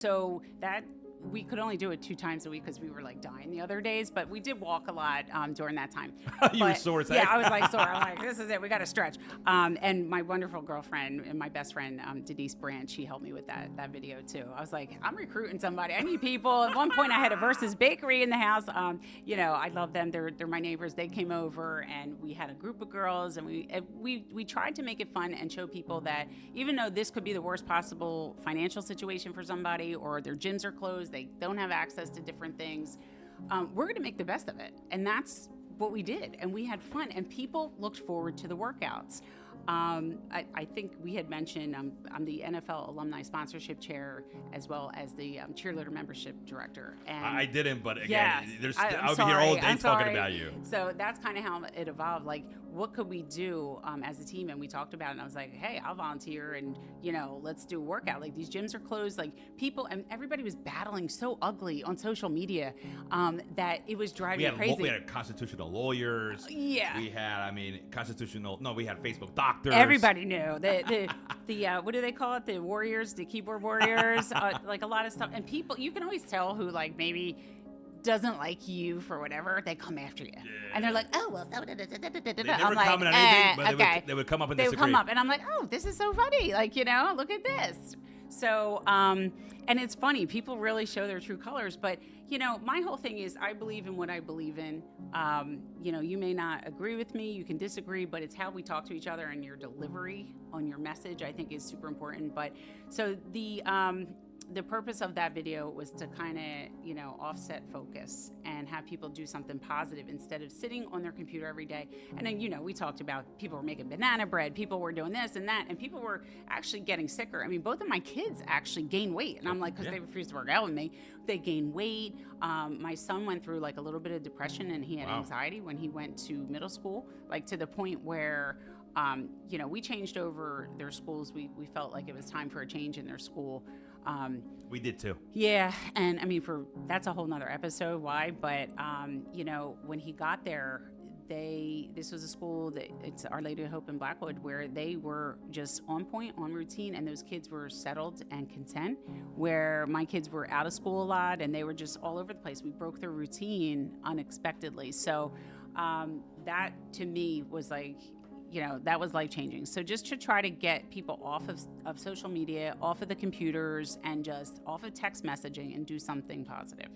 So that we could only do it 2 times a week because we were like dying the other days, but we did walk a lot during that time. You were sore as heck. Yeah, I was like sore. I'm like, this is it. We got to stretch. And my wonderful girlfriend and my best friend, Denise Brandt, she helped me with that video too. I was like, I'm recruiting somebody. I need people. At one point, I had a Versus Bakery in the house. I love them. They're my neighbors. They came over and we had a group of girls, and we tried to make it fun and show people that even though this could be the worst possible financial situation for somebody, or their gyms are closed, they don't have access to different things, we're going to make the best of it. And that's what we did. And we had fun, and people looked forward to the workouts. I think we had mentioned I'm the NFL alumni sponsorship chair, as well as the cheerleader membership director. And I didn't, but again, yes, I'll be here all day talking about you. So that's kind of how it evolved. Like, what could we do as a team? And we talked about it, and I was like, hey, I'll volunteer, and let's do a workout. Like, these gyms are closed. Like, people, and everybody was battling so ugly on social media that it was driving me crazy. We had constitutional lawyers. Yeah. We had, we had Facebook doctors. Everybody knew the what do they call it? The warriors, the keyboard warriors, like a lot of stuff. And people, you can always tell who like maybe doesn't like you for whatever. They come after you, and they're like, oh well. They never comment on anything, but okay. they would come up and they disagree. would come up, and I'm like, oh, this is so funny. Like, look at this. So, and it's funny. People really show their true colors. But, my whole thing is I believe in what I believe in. You may not agree with me. You can disagree, but it's how we talk to each other, and your delivery on your message, I think, is super important. But so the purpose of that video was to kind of, offset focus and have people do something positive instead of sitting on their computer every day. And then, we talked about people were making banana bread, people were doing this and that, and people were actually getting sicker. I mean, both of my kids actually gained weight, and I'm like, because they refused to work out with me, they gained weight. My son went through like a little bit of depression, and he had anxiety when he went to middle school, like to the point where we changed over their schools. We felt like it was time for a change in their school. We did too. Yeah, and that's a whole nother episode why, but when he got there, this was a school that it's Our Lady of Hope in Blackwood, where they were just on point, on routine, and those kids were settled and content, where my kids were out of school a lot and they were just all over the place. We broke their routine unexpectedly. So that to me was like, that was life-changing. So just to try to get people off of social media, off of the computers, and just off of text messaging and do something positive.